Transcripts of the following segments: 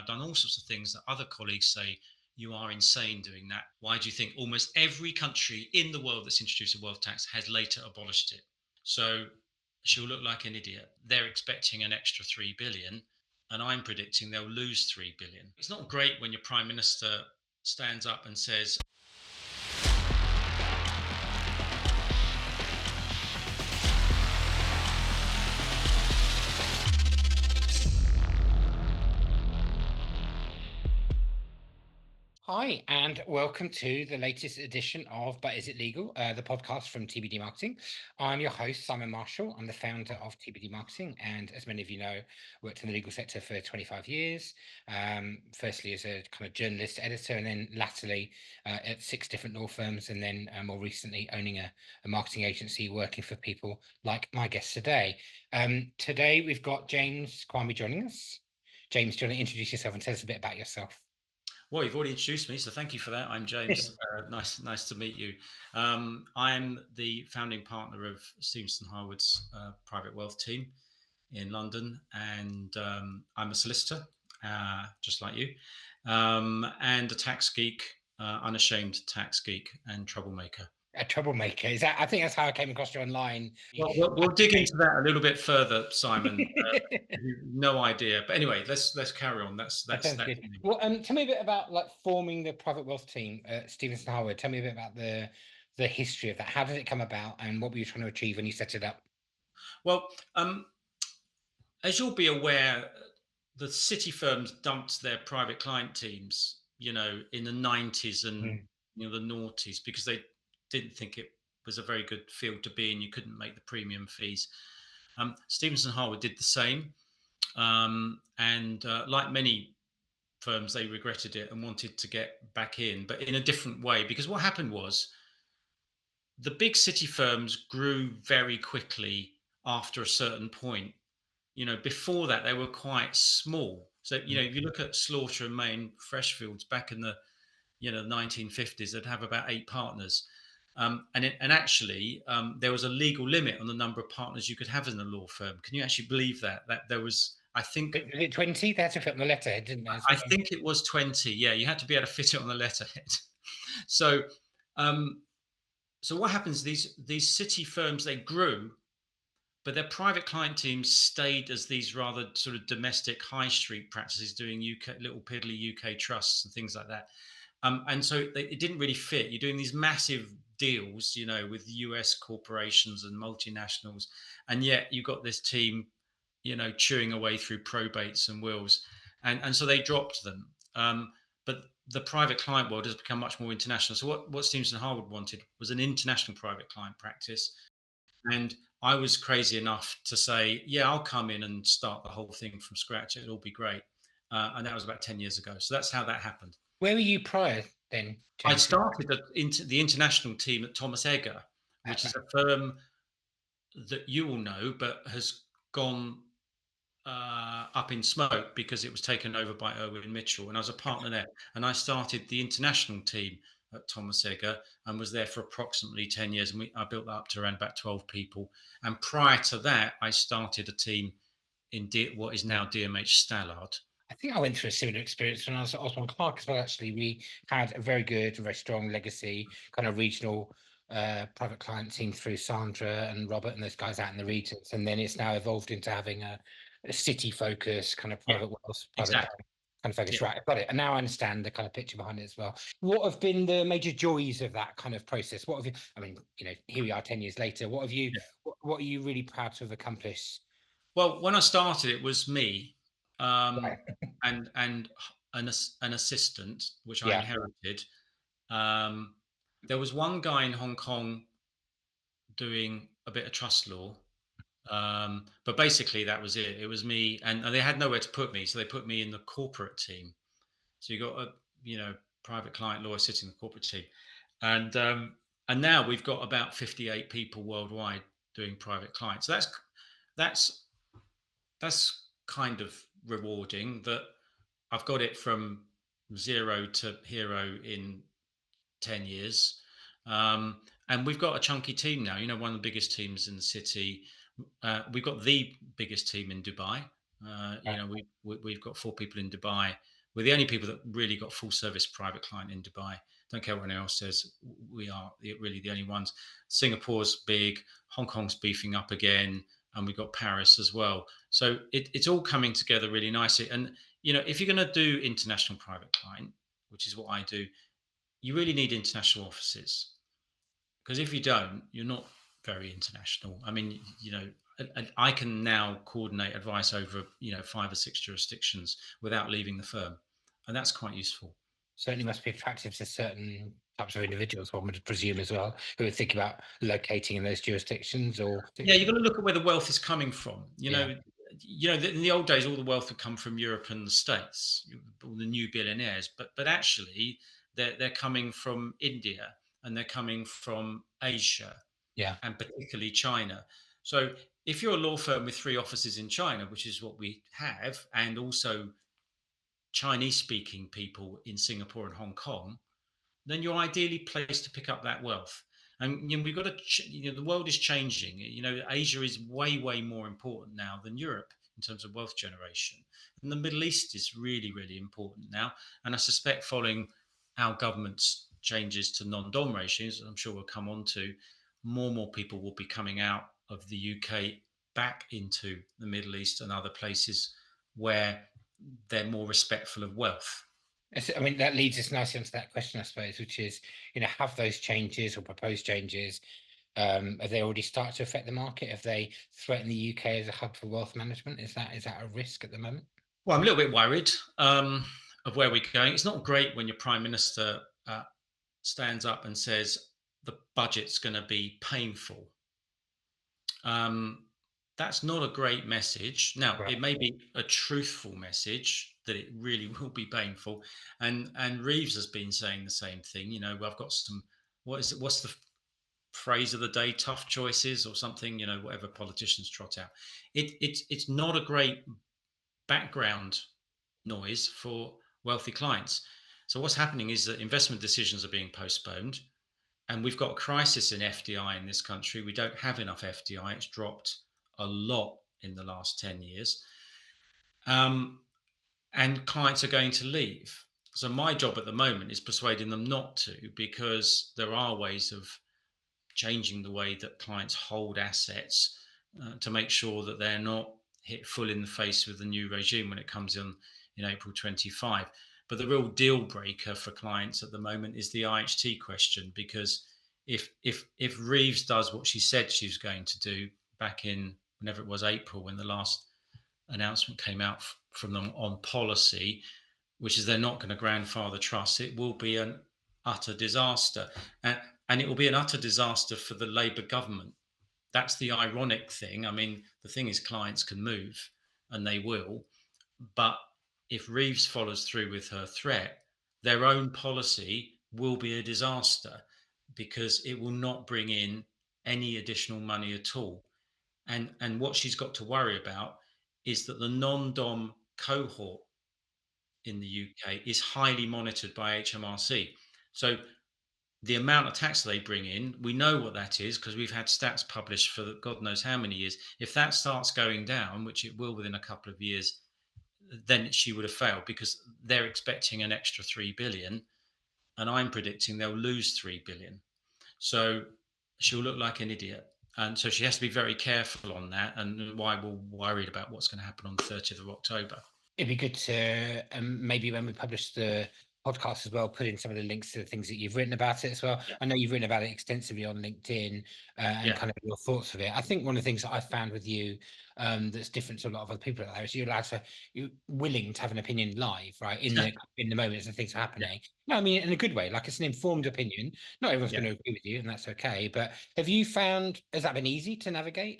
I've done all sorts of things that other colleagues say, you are insane doing that. Why do you think almost every country in the world that's introduced a wealth tax has later abolished it? So she'll look like an idiot. They're expecting an extra 3 billion, and I'm predicting they'll lose 3 billion. It's not great when your prime minister stands up and says, hi, and welcome to the latest edition of But Is It Legal? The podcast from TBD Marketing. I'm your host, Simon Marshall. I'm the founder of TBD Marketing, and as many of you know, worked in the legal sector for 25 years. Firstly as a kind of journalist, editor, and then latterly at 6 different law firms, and then more recently owning a marketing agency working for people like my guest today. Today we've got James Quarmby joining us. James, do you want to introduce yourself and tell us a bit about yourself? well, you've already introduced me, so thank you for that. I'm James. Nice to meet you. I'm the founding partner of Stephenson Harwood's private wealth team in London, and I'm a solicitor, just like you, and a tax geek, unashamed tax geek, and troublemaker. A troublemaker. Is that? I think that's how I came across you online. Well, we'll dig into that a little bit further, Simon. No idea, but anyway, let's carry on. That sounds good. Me. Well, tell me a bit about like forming the private wealth team at Stephenson Harwood. Tell me a bit about the history of that. How did it come about, and what were you trying to achieve when you set it up? Well, as you'll be aware, the city firms dumped their private client teams, in the 90s and the noughties because they didn't think it was a very good field to be in. You couldn't make the premium fees. Stephenson Harwood did the same, and like many firms, they regretted it and wanted to get back in, but in a different way. Because what happened was the big city firms grew very quickly after a certain point. Before that, they were quite small. So, if you look at Slaughter and Main Freshfields back in the 1950s, they'd have about 8 partners. And actually, there was a legal limit on the number of partners you could have in a law firm. Can you actually believe that? That there was, I think, Was it 20? They had to fit on the letterhead, didn't they? I think it was 20. Yeah, you had to be able to fit it on the letterhead. So, so what happens? These city firms, they grew, but their private client teams stayed as these rather sort of domestic high street practices, doing UK little piddly UK trusts and things like that. And so it didn't really fit. You're doing these massive deals, with US corporations and multinationals, and yet you got this team, chewing away through probates and wills, and so they dropped them. But the private client world has become much more international. So what Stephenson Harwood wanted was an international private client practice, and I was crazy enough to say, yeah, I'll come in and start the whole thing from scratch. It'll be great. And that was about 10 years ago. So that's how that happened. Where were you prior then, I James? started the international team at Thomas Egger, which is a firm that you will know, but has gone up in smoke because it was taken over by Irwin Mitchell. And I was a partner there. And I started the international team at Thomas Egger and was there for approximately 10 years. And I built that up to around about 12 people. And prior to that, I started a team in what is now DMH Stallard. I think I went through a similar experience when I was at Osborne Clark as well. Actually, we had a very good and very strong legacy kind of regional private client team through Sandra and Robert and those guys out in the regions, and then it's now evolved into having a city focus kind of private wealth, private Exactly. kind of focus. Yeah. Right, I've got it, and now I understand the kind of picture behind it as well. What have been the major joys of that kind of process? What have you? I mean, here we are 10 years later. What have you? Yeah. What are you really proud to have accomplished? Well, when I started, it was me Right. and an assistant, which I Yeah. inherited. There was one guy in Hong Kong doing a bit of trust law, but basically that was it. It was me, and they had nowhere to put me, so they put me in the corporate team. So you got a private client lawyer sitting in the corporate team, and now we've got about 58 people worldwide doing private clients. So that's kind of rewarding that I've got it from zero to hero in 10 years. And we've got a chunky team now, one of the biggest teams in the city. We've got the biggest team in Dubai. We've got 4 people in Dubai, We're the only people that really got full service private client in Dubai. Don't care what anyone else says. We are really the only ones. Singapore's big, Hong Kong's beefing up again, and we've got Paris as well. So it's all coming together really nicely. And if you're going to do international private client, which is what I do, you really need international offices, because if you don't, you're not very international. I mean, I can now coordinate advice over 5 or 6 jurisdictions without leaving the firm, and that's quite useful. Certainly must be attractive to certain types of individuals, one would presume, as well, who would think about locating in those jurisdictions. Or Yeah, you've got to look at where the wealth is coming from. yeah, In the old days, all the wealth would come from Europe and the States, all the new billionaires. But actually, they're coming from India, and they're coming from Asia, yeah. and particularly China. So if you're a law firm with 3 offices in China, which is what we have, and also Chinese speaking people in Singapore and Hong Kong, then you're ideally placed to pick up that wealth. And we've got to, the world is changing. Asia is way, way more important now than Europe in terms of wealth generation. And the Middle East is really, really important now. And I suspect following our government's changes to non-dom regimes, I'm sure we'll come on to, more people will be coming out of the UK back into the Middle East and other places where they're more respectful of wealth. I mean, that leads us nicely onto that question, I suppose, which is, have those changes or proposed changes, have they already started to affect the market? Have they threatened the UK as a hub for wealth management? Is that a risk at the moment? Well, I'm a little bit worried of where we're going. It's not great when your prime minister stands up and says the budget's going to be painful. That's not a great message. Now, Right. it may be a truthful message that it really will be painful. And Reeves has been saying the same thing. I've got some. What is it? What's the phrase of the day? Tough choices or something. Whatever politicians trot out. It's not a great background noise for wealthy clients. So what's happening is that investment decisions are being postponed, and we've got a crisis in FDI in this country. We don't have enough FDI. It's dropped a lot in the last 10 years. And clients are going to leave. So my job at the moment is persuading them not to, because there are ways of changing the way that clients hold assets to make sure that they're not hit full in the face with the new regime when it comes in April 25. But the real deal breaker for clients at the moment is the IHT question, because if Reeves does what she said she was going to do back in whenever it was April, when the last announcement came out from them on policy, which is they're not going to grandfather trusts, it will be an utter disaster. And it will be an utter disaster for the Labour government. That's the ironic thing. I mean, the thing is, clients can move, and they will. But if Reeves follows through with her threat, their own policy will be a disaster, because it will not bring in any additional money at all. And what she's got to worry about is that the non-dom cohort in the UK is highly monitored by HMRC. So the amount of tax they bring in, we know what that is, because we've had stats published for God knows how many years. If that starts going down, which it will within a couple of years, then she would have failed, because they're expecting an extra 3 billion, and I'm predicting they'll lose 3 billion. So she'll look like an idiot. And so she has to be very careful on that, and why we're worried about what's going to happen on the 30th of October. It'd be good to maybe when we publish the podcast as well, put in some of the links to the things that you've written about it as well. Yeah. I know you've written about it extensively on LinkedIn and Yeah. kind of your thoughts of it. I think one of the things that I found with you that's different to a lot of other people out there is you're willing to have an opinion live, right? In the moment as the things are Yeah. happening. No, I mean in a good way, like it's an informed opinion. Not everyone's Yeah. going to agree with you, and that's okay. But has that been easy to navigate?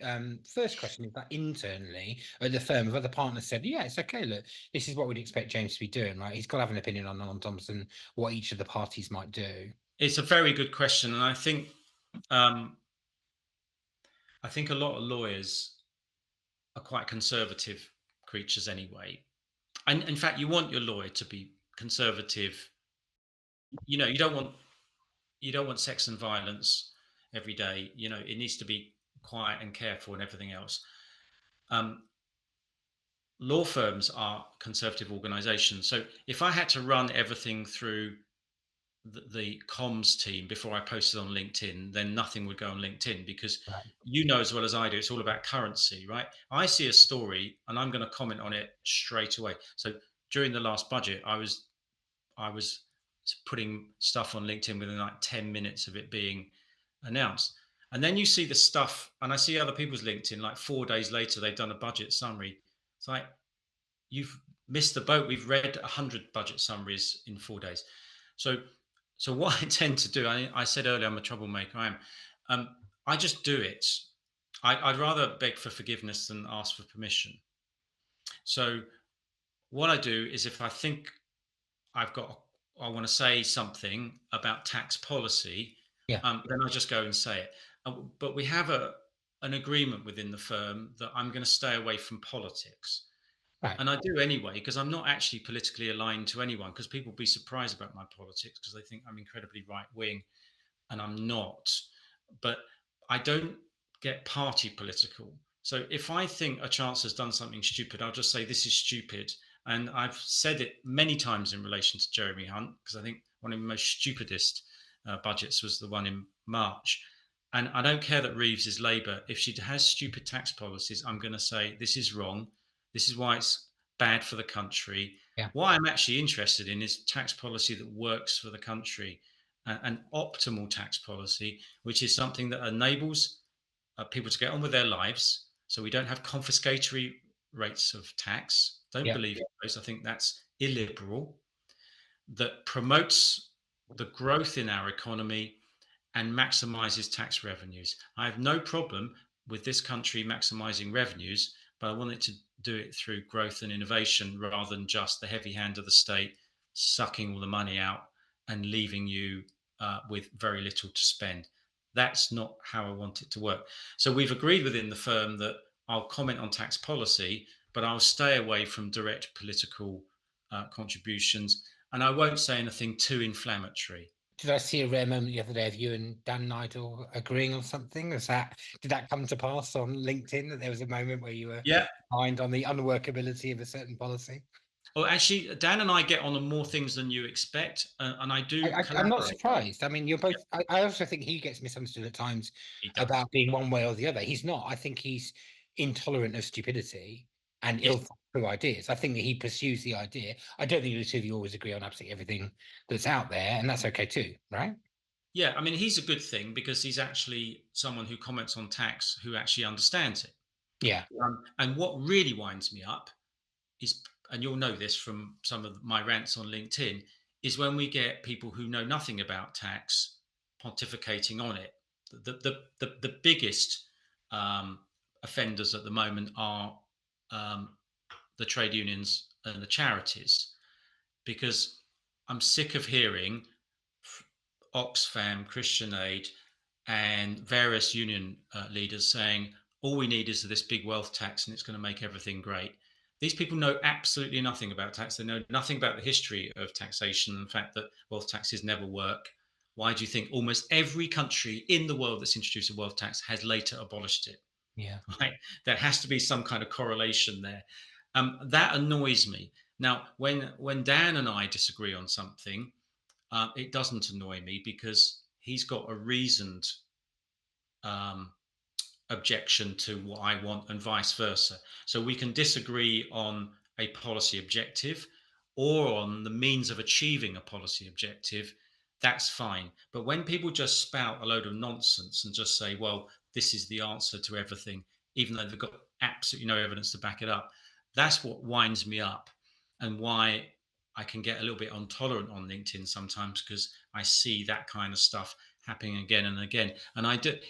First question is that internally at the firm, have other partners said, yeah, it's okay, look, this is what we'd expect James to be doing, right? He's got to have an opinion on Thompson, what each of the parties might do. It's a very good question, and um, I think a lot of lawyers are quite conservative creatures anyway. And in fact, you want your lawyer to be conservative. You don't want sex and violence every day. It needs to be quiet and careful and everything else. Um, law firms are conservative organizations. So if I had to run everything through the comms team before I posted on LinkedIn, then nothing would go on LinkedIn because Right. you know as well as I do, it's all about currency, right? I see a story and I'm going to comment on it straight away. So during the last budget, I was putting stuff on LinkedIn within like 10 minutes of it being announced. And then you see the stuff, and I see other people's LinkedIn, like 4 days later, they've done a budget summary. It's like, you've missed the boat. We've read 100 budget summaries in 4 days. So, so what I tend to do, I said earlier, I'm a troublemaker. I just do it. I'd rather beg for forgiveness than ask for permission. So, what I do is if I think I want to say something about tax policy, Yeah. then I just go and say it. But we have an agreement within the firm that I'm going to stay away from politics. Right. And I do anyway, because I'm not actually politically aligned to anyone, because people be surprised about my politics because they think I'm incredibly right wing, and I'm not. But I don't get party political. So if I think a chancellor's done something stupid, I'll just say this is stupid. And I've said it many times in relation to Jeremy Hunt, because I think one of the most stupidest budgets was the one in March. And I don't care that Reeves is Labour. If she has stupid tax policies, I'm going to say this is wrong. This is why it's bad for the country. Yeah. What I'm actually interested in is tax policy that works for the country, an optimal tax policy, which is something that enables people to get on with their lives. So we don't have confiscatory rates of tax. Don't Yeah. believe those. I think that's illiberal. That promotes the growth in our economy and maximizes tax revenues. I have no problem with this country maximizing revenues, but I want it to do it through growth and innovation rather than just the heavy hand of the state sucking all the money out and leaving you with very little to spend. That's not how I want it to work. So we've agreed within the firm that I'll comment on tax policy, but I'll stay away from direct political contributions, and I won't say anything too inflammatory. Did I see a rare moment the other day of you and Dan Nigel agreeing on something? Did that come to pass on LinkedIn, that there was a moment where you were Yeah. behind on the unworkability of a certain policy? Well, actually, Dan and I get on more things than you expect, and I do I'm not collaborate. surprised. I mean, you're both. I also think he gets misunderstood at times He does. about being one way or the other. He's not. I think he's intolerant of stupidity and Yes. ill thought through ideas. I think that he pursues the idea. I don't think the two of you always agree on absolutely everything that's out there, and that's okay too, right? Yeah. I mean, he's a good thing because he's actually someone who comments on tax who actually understands it. Yeah, And what really winds me up is, and you'll know this from some of my rants on LinkedIn, is when we get people who know nothing about tax pontificating on it. The biggest offenders at the moment are um, the trade unions and the charities, because I'm sick of hearing Oxfam, Christian Aid, and various union leaders saying all we need is this big wealth tax and it's going to make everything great. These people know absolutely nothing about tax. They know nothing about the history of taxation and the fact that wealth taxes never work. Why do you think almost every country in the world that's introduced a wealth tax has later abolished it? yeah. Right? There has to be some kind of correlation there. That annoys me. Now, when Dan and I disagree on something, it doesn't annoy me because he's got a reasoned um, objection to what I want, and vice versa. So we can disagree on a policy objective or on the means of achieving a policy objective. That's fine. But when people just spout a load of nonsense and just say, well, this is the answer to everything, even though they've got absolutely no evidence to back it up, that's what winds me up, and why I can get a little bit intolerant on LinkedIn sometimes, because I see that kind of stuff happening again and again. And I did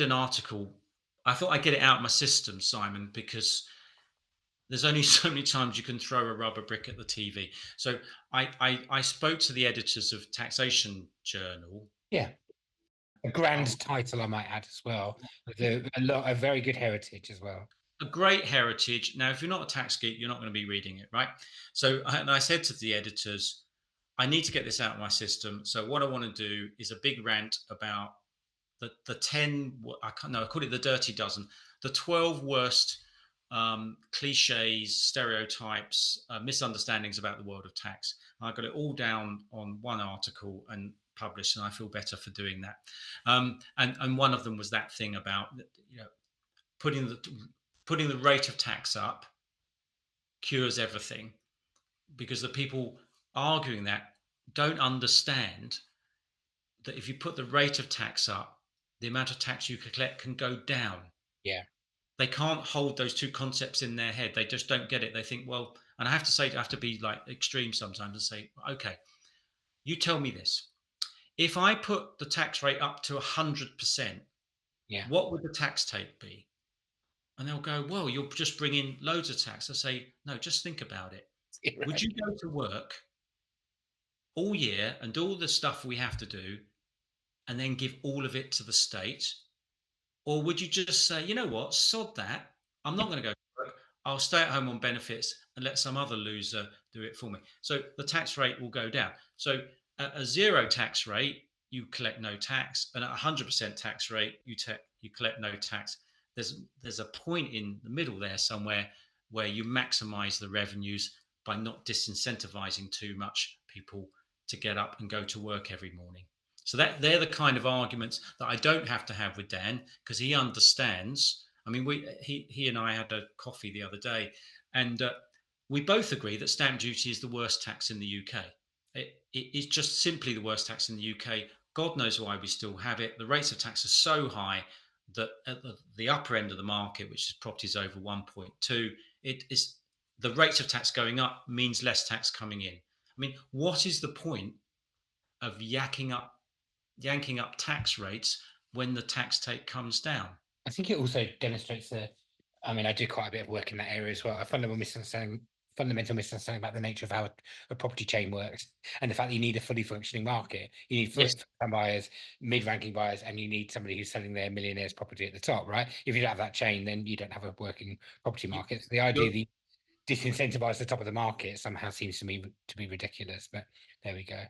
an article. I thought I'd get it out of my system, Simon, because there's only so many times you can throw a rubber brick at the TV. So I spoke to the editors of Taxation Journal. Yeah. A grand title, I might add as well, with a very good heritage as well. A great heritage. Now, if you're not a tax geek, you're not going to be reading it, right? So, and I said to the editors, I need to get this out of my system. So, what I want to do is a big rant about the 10, I can't know, I call it the dirty dozen, the 12 worst cliches, stereotypes, misunderstandings about the world of tax. I got it all down on one article and published, and I feel better for doing that. And one of them was that thing about, you know, putting the rate of tax up cures everything, because the people arguing that don't understand that if you put the rate of tax up, the amount of tax you can collect can go down. Yeah. They can't hold those two concepts in their head. They just don't get it. They think, well, and I have to say, I have to be like extreme sometimes and say, okay, you tell me this. If I put the tax rate up to 100%, Yeah. what would the tax take be? And they'll go, well, you'll just bring in loads of tax. I say, no, just think about it. Would Right. you go to work all year and do all the stuff we have to do and then give all of it to the state? Or would you just say, you know what, sod that. I'm not going to go to work. I'll stay at home on benefits and let some other loser do it for me. So the tax rate will go down. So at a zero tax rate, you collect no tax, and at 100% tax rate, you collect no tax. There's a point in the middle there somewhere where you maximize the revenues by not disincentivizing too much people to get up and go to work every morning. So that they're the kind of arguments that I don't have to have with Dan, because he understands. I mean, he and I had a coffee the other day, and we both agree that stamp duty is the worst tax in the UK. It's just simply the worst tax in the UK. God knows why we still have it. The rates of tax are so high that at the upper end of the market, which is properties over 1.2, it is the rates of tax going up means less tax coming in. I mean, what is the point of yanking up tax rates when the tax take comes down? I think it also demonstrates I mean, I do quite a bit of work in that area as well. A fundamental misunderstanding about the nature of how a property chain works, and the fact that you need a fully functioning market. You need Yes. first-time buyers, mid-ranking buyers, and you need somebody who's selling their millionaire's property at the top, right? If you don't have that chain, then you don't have a working property You, market. So the idea you're, that you disincentivize the top of the market somehow seems to me to be ridiculous. But there we go.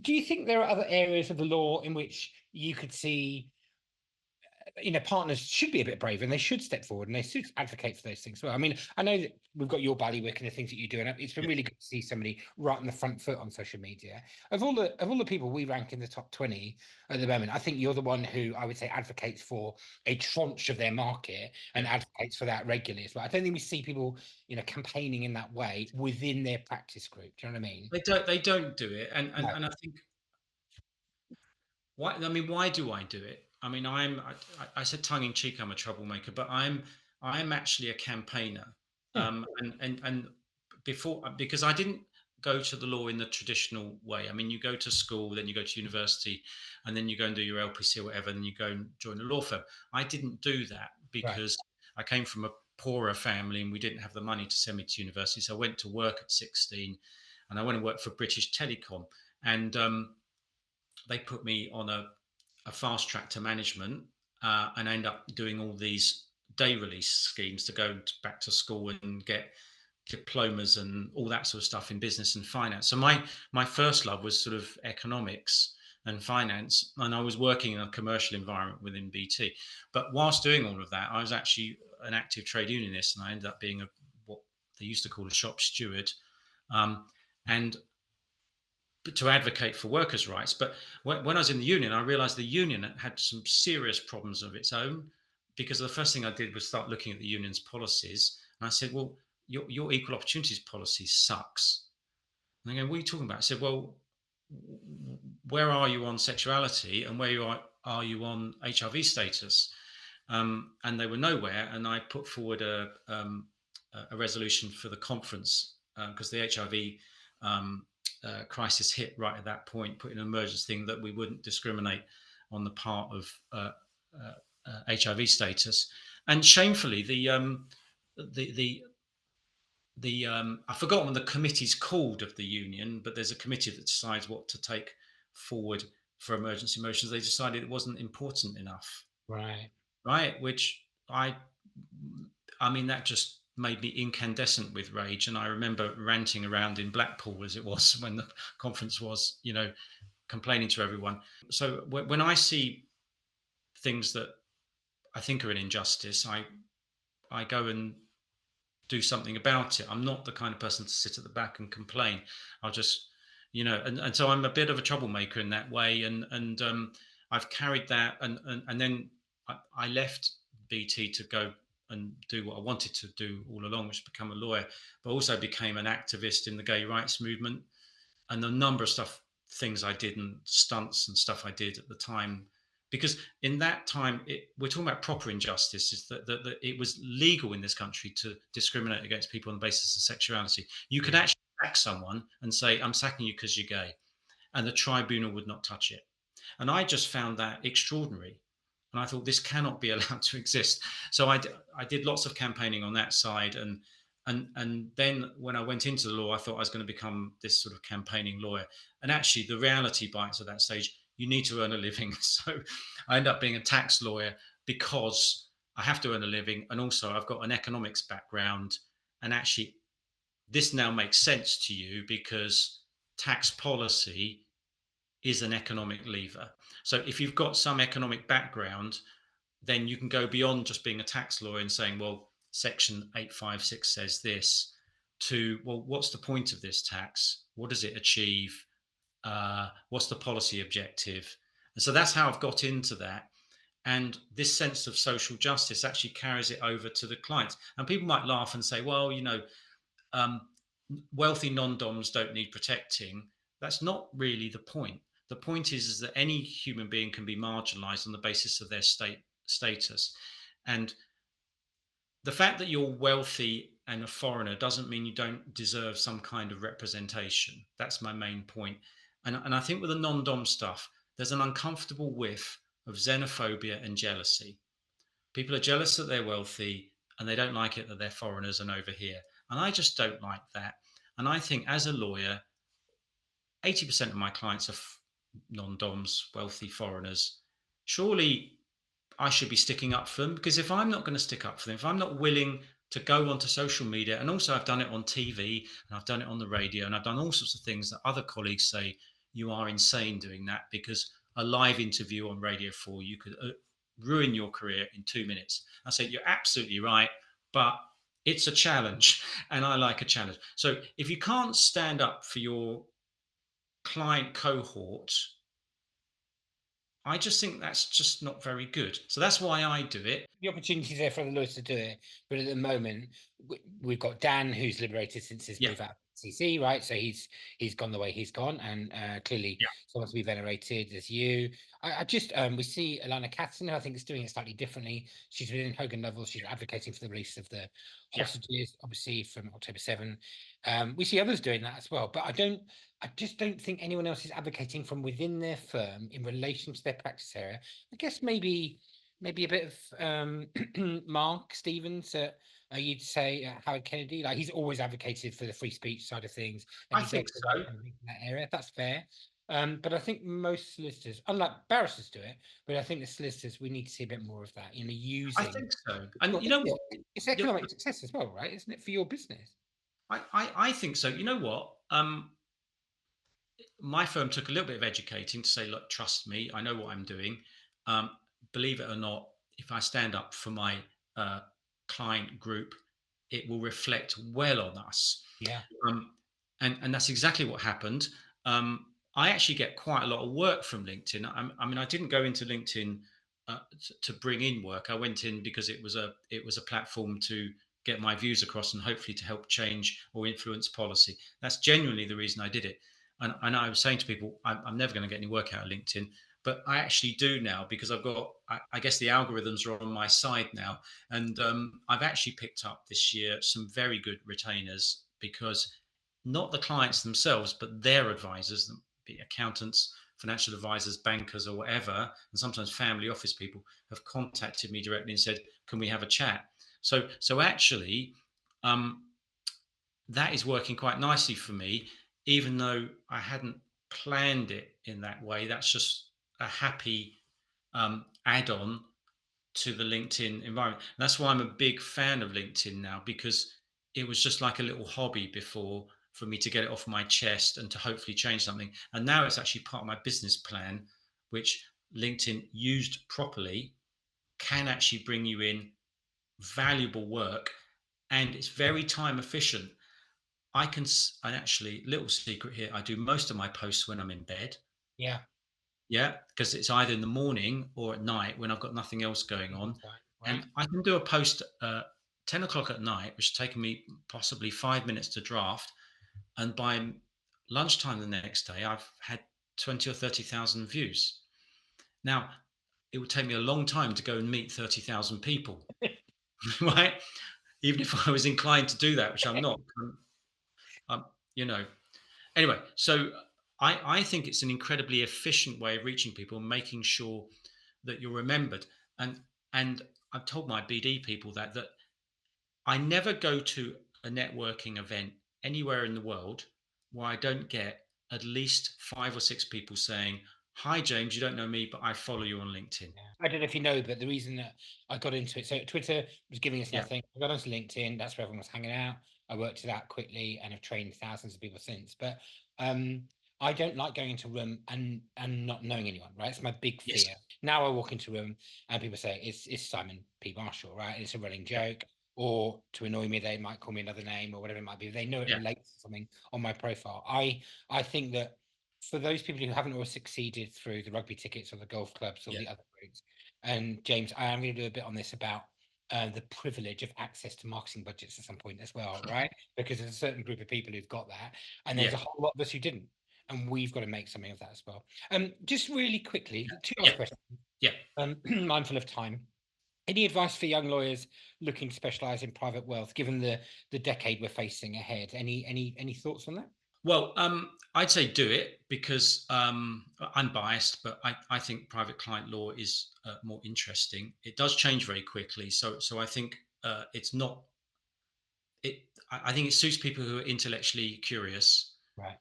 Do you think there are other areas of the law in which you could see, partners should be a bit braver and they should step forward and they should advocate for those things? Well, I mean, I know that we've got your bailiwick and the things that you do, and it's been really good to see somebody right on the front foot on social media. Of all the people we rank in the top 20 at the moment, I think you're the one who I would say advocates for a tranche of their market and yeah. advocates for that regularly. But I don't think we see people, campaigning in that way within their practice group. Do you know what I mean? They don't do it, No. and I think, why? I mean, why do I do it? I mean, I said tongue in cheek I'm a troublemaker, but I'm actually a campaigner. Yeah. And before, because I didn't go to the law in the traditional way. I mean, you go to school, then you go to university, and then you go and do your LPC or whatever, and you go and join a law firm. I didn't do that Right. because I came from a poorer family and we didn't have the money to send me to university. So I went to work at 16, and I went and worked for British Telecom, and they put me on a fast track to management, and I end up doing all these day release schemes to go back to school and get diplomas and all that sort of stuff in business and finance. So my first love was sort of economics and finance, and I was working in a commercial environment within BT. But whilst doing all of that, I was actually an active trade unionist, and I ended up being what they used to call a shop steward. And to advocate for workers' rights. But when I was in the union, I realized the union had some serious problems of its own, because the first thing I did was start looking at the union's policies. And I said, well, your equal opportunities policy sucks. And they go, what are you talking about? I said, well, where are you on sexuality, and where are you on HIV status? And they were nowhere. And I put forward a resolution for the conference, because the HIV crisis hit right at that point, put in an emergency thing that we wouldn't discriminate on the part of HIV status. And shamefully, the I've forgotten what the committee's called of the union, but there's a committee that decides what to take forward for emergency motions. They decided it wasn't important enough, Right. right? Which I mean, that just made me incandescent with rage. And I remember ranting around in Blackpool, as it was when the conference was, complaining to everyone. So when I see things that I think are an injustice, I go and do something about it. I'm not the kind of person to sit at the back and complain. I'll just, and so I'm a bit of a troublemaker in that way. And I've carried that, and then I left BT to go and do what I wanted to do all along, which is become a lawyer, but also became an activist in the gay rights movement. And the number of things I did and stunts and stuff I did at the time, because in that time we're talking about proper injustice, is that it was legal in this country to discriminate against people on the basis of sexuality. You could actually sack someone and say, I'm sacking you because you're gay, and the tribunal would not touch it. And I just found that extraordinary. And I thought this cannot be allowed to exist. So I did lots of campaigning on that side. And then when I went into the law, I thought I was going to become this sort of campaigning lawyer. And actually, the reality bites at that stage, you need to earn a living. So I ended up being a tax lawyer because I have to earn a living. And also, I've got an economics background. And actually, this now makes sense to you because tax policy is an economic lever. So if you've got some economic background, then you can go beyond just being a tax lawyer and saying, well, section 856 says this, to, well, what's the point of this tax? What does it achieve? What's the policy objective? And so that's how I've got into that. And this sense of social justice actually carries it over to the clients. And people might laugh and say, well, um, wealthy non-doms don't need protecting. That's not really the point. The point is that any human being can be marginalized on the basis of their status. And the fact that you're wealthy and a foreigner doesn't mean you don't deserve some kind of representation. That's my main point. And I think with the non-dom stuff, there's an uncomfortable whiff of xenophobia and jealousy. People are jealous that they're wealthy and they don't like it that they're foreigners and over here. And I just don't like that. And I think as a lawyer, 80% of my clients are non-doms, wealthy foreigners. Surely I should be sticking up for them, because if I'm not going to stick up for them, if I'm not willing to go onto social media, and also I've done it on TV and I've done it on the radio and I've done all sorts of things that other colleagues say, you are insane doing that, because a live interview on Radio 4, you could ruin your career in 2 minutes. I say, you're absolutely right, but it's a challenge and I like a challenge. So if you can't stand up for your client cohort, I just think that's just not very good. So that's why I do it. The opportunity there for the lawyers to do it, but at the moment we've got Dan, who's liberated since his Yeah. move out of CC, right? So he's gone the way he's gone, and clearly Yeah. someone to be venerated as you. I just we see Alana Catson, who I think is doing it slightly differently. She's within Hogan Lovells. She's advocating for the release of the hostages, obviously from October 7. We see others doing that as well, but I just don't think anyone else is advocating from within their firm in relation to their practice area. I guess maybe a bit of Mark Stevens, you'd say Howard Kennedy, like he's always advocated for the free speech side of things, and I he does think the right so. kind of thing in that area. That's fair. But I think most solicitors, unlike barristers, do it. But I think the solicitors, we need to see a bit more of that, I using. think so. And Well, you know what? it's economic success as well, right? Isn't it, for your business? I think so. You know what? My firm took a little bit of educating to say, look, trust me, I know what I'm doing. Um, Believe it or not, if I stand up for my uh, client group, it will reflect well on us. Yeah. And that's exactly what happened. I actually get quite a lot of work from LinkedIn. I mean, I didn't go into LinkedIn to bring in work. I went in because it was a platform to get my views across and hopefully to help change or influence policy. That's genuinely the reason I did it. And I was saying to people, I'm never going to get any work out of LinkedIn, but I actually do now, because I guess the algorithms are on my side now. And I've actually picked up this year some very good retainers, because not the clients themselves, but their advisors, be it accountants, financial advisors, bankers, or whatever, and sometimes family office people, have contacted me directly and said, "Can we have a chat?" So actually, um, that is working quite nicely for me, even though I hadn't planned it in that way. That's just a happy add-on to the LinkedIn environment. And that's why I'm a big fan of LinkedIn now, because it was just like a little hobby before for me to get it off my chest and to hopefully change something. And now it's actually part of my business plan, which LinkedIn used properly can actually bring you in valuable work, and it's very time efficient. And actually, little secret here, I do most of my posts when I'm in bed. Yeah. Yeah, because it's either in the morning or at night when I've got nothing else going on. Right. And I can do a post 10 o'clock at night, which has taken me possibly 5 minutes to draft. And by lunchtime the next day, I've had 20 or 30,000 views. Now, it would take me a long time to go and meet 30,000 people, right? Even if I was inclined to do that, which I'm not. Um, you know, anyway, so I think it's an incredibly efficient way of reaching people, making sure that you're remembered. And and I've told my BD people that I never go to a networking event anywhere in the world where I don't get at least 5 or 6 people saying, "Hi, James, you don't know me, but I follow you on LinkedIn." Yeah. I don't know if you know, but the reason that I got into it, so Twitter was giving us Yeah, nothing. I got onto LinkedIn. That's where everyone was hanging out. I worked it out quickly and have trained thousands of people since. But um, I don't like going into a room and not knowing anyone. Right, it's my big yes, fear. Now I walk into a room and people say it's Simon P. Marshall, right? And it's a running yeah, joke. Or to annoy me, they might call me another name or whatever it might be. They know it yeah, relates to something on my profile. I think that for those people who haven't always succeeded through the rugby tickets or the golf clubs or yeah, the other routes, and James, I am going to do a bit on this about the privilege of access to marketing budgets at some point as well, right? Because there's a certain group of people who've got that, and there's yeah, a whole lot of us who didn't, and we've got to make something of that as well. Just really quickly, two yeah, last questions. yeah. Mindful of time. Any advice for young lawyers looking to specialise in private wealth, given the decade we're facing ahead? Any thoughts on that? Well, I'd say do it because I'm biased, but I think private client law is more interesting. It does change very quickly, so I think it's not. I think it suits people who are intellectually curious. Right.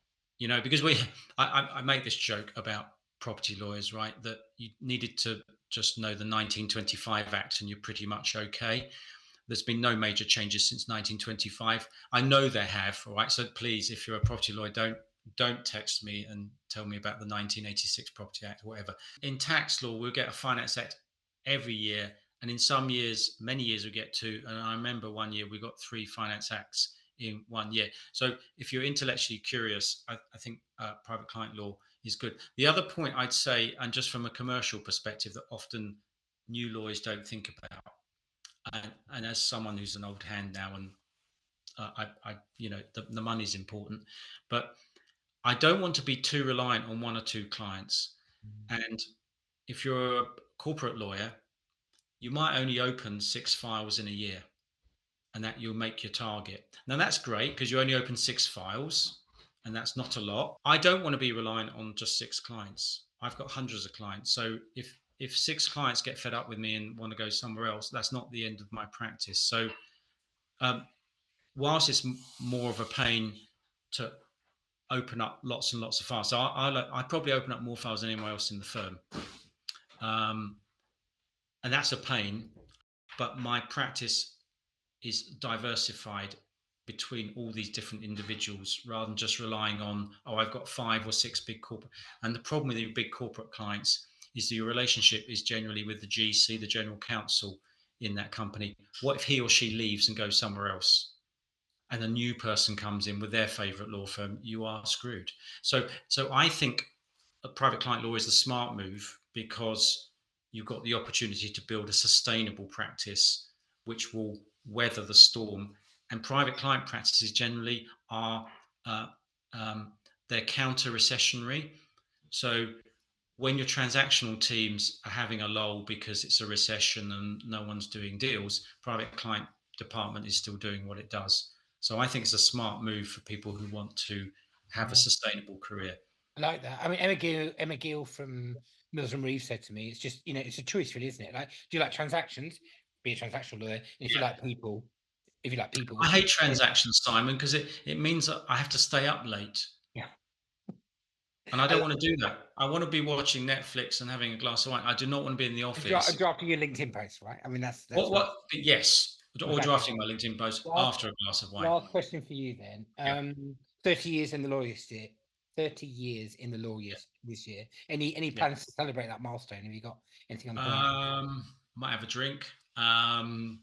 Because I make this joke about property lawyers, right? That you needed to just know the 1925 Act and you're pretty much okay. There's been no major changes since 1925. I know there have, all right. So please, if you're a property lawyer, don't text me and tell me about the 1986 Property Act or whatever. In tax law, we'll get a Finance Act every year, and in some years, many years, we get two. And I remember one year we got 3 Finance Acts in one year. So if you're intellectually curious, I think private client law is good. The other point I'd say, and just from a commercial perspective, that often new lawyers don't think about, and as someone who's an old hand now, and the money's important, but I don't want to be too reliant on 1 or 2 clients. And if you're a corporate lawyer, you might only open 6 files in a year, and that you'll make your target. Now that's great because you only open 6 files, and that's not a lot. I don't want to be reliant on just 6 clients. I've got hundreds of clients, so if 6 clients get fed up with me and want to go somewhere else, that's not the end of my practice. So um, whilst it's more of a pain to open up lots and lots of files, so I probably open up more files than anyone else in the firm, um, and that's a pain. But my practice is diversified between all these different individuals rather than just relying on, I've got 5 or 6 big corporate. And the problem with the big corporate clients is your relationship is generally with the GC, the general counsel in that company. What if he or she leaves and goes somewhere else, and a new person comes in with their favorite law firm? You are screwed. So I think a private client law is the smart move because you've got the opportunity to build a sustainable practice which will weather the storm. And private client practices generally are uh, um, they're counter recessionary. So when your transactional teams are having a lull because it's a recession and no one's doing deals, private client department is still doing what it does. So I think it's a smart move for people who want to have a Yeah. sustainable career. I like that. I mean, Emma Gill from Mills and Reeves said to me, "It's just it's a choice, really, isn't it? Like, do you like transactions? Be a transactional lawyer, and if you Yeah. like people, I hate then transactions, Simon, because it means that I have to stay up late. yeah." And I I don't want to do that. I want to be watching Netflix and having a glass of wine. I do not want to be in the I'm office. drafting your LinkedIn post, right? I mean, that's What? what. What? Yes, or Exactly. drafting my LinkedIn post Last after a glass of wine. last question for you then. Yeah, 30 years in the law year. 30 years in the law yeah, years this year. Any yeah. plans to celebrate that milestone? Have you got anything on the horizon? Might have a drink. Um,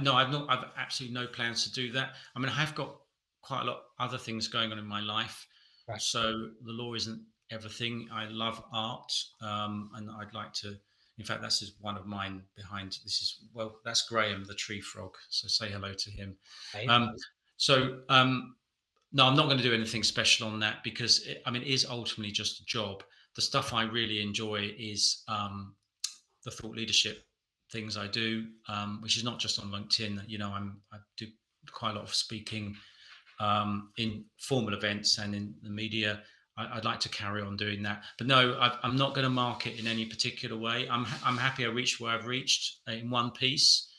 No, I've not. I've absolutely no plans to do that. I mean, I have got quite a lot of other things going on in my life, Right. so the law isn't everything. I love art, and I'd like to. In fact, that's just one of mine behind. This is well, that's Graham, the tree frog. So say hello to him. Hey, Um, so no, I'm not going to do anything special on that because I mean, it is ultimately just a job. The stuff I really enjoy is the thought leadership things I do, which is not just on LinkedIn. You know, I do quite a lot of speaking in formal events and in the media. Would like to carry on doing that, but no, I'm not going to market in any particular way. I'm happy I reached where I've reached in one piece,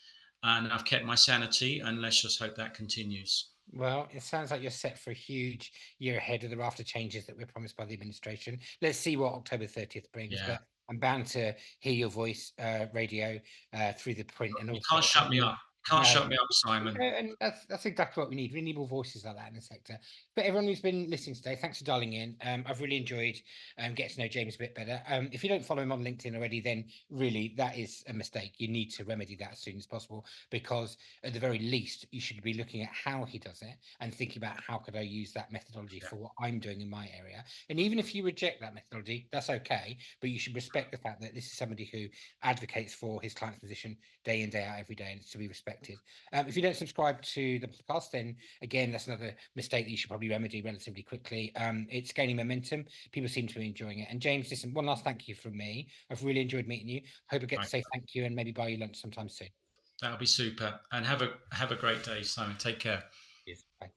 and I've kept my sanity, and let's just hope that continues. Well, it sounds like you're set for a huge year ahead of the raft of changes that were promised by the administration. Let's see what October 30th brings, Yeah, but I'm bound to hear your voice, radio, through the print, and you also can't shut me up. Can't no, shut me up, Simon. and that's exactly what we need. We need more voices like that in the sector. But everyone who's been listening today, thanks for dialing in. I've really enjoyed getting to know James a bit better. If you don't follow him on LinkedIn already, then really that is a mistake. You need to remedy that as soon as possible, because at the very least, you should be looking at how he does it and thinking about how could I use that methodology Yeah, for what I'm doing in my area. And even if you reject that methodology, that's okay. But you should respect the fact that this is somebody who advocates for his client's position day in, day out, every day, and it's to be respected. If you don't subscribe to the podcast, then again, that's another mistake that you should probably remedy relatively quickly. It's gaining momentum. People seem to be enjoying it. And James, listen, one last thank you from me. I've really enjoyed meeting you. Hope I get to right. say thank you and maybe buy you lunch sometime soon. That'll be super. And have a great day, Simon. Take care. Cheers. Bye.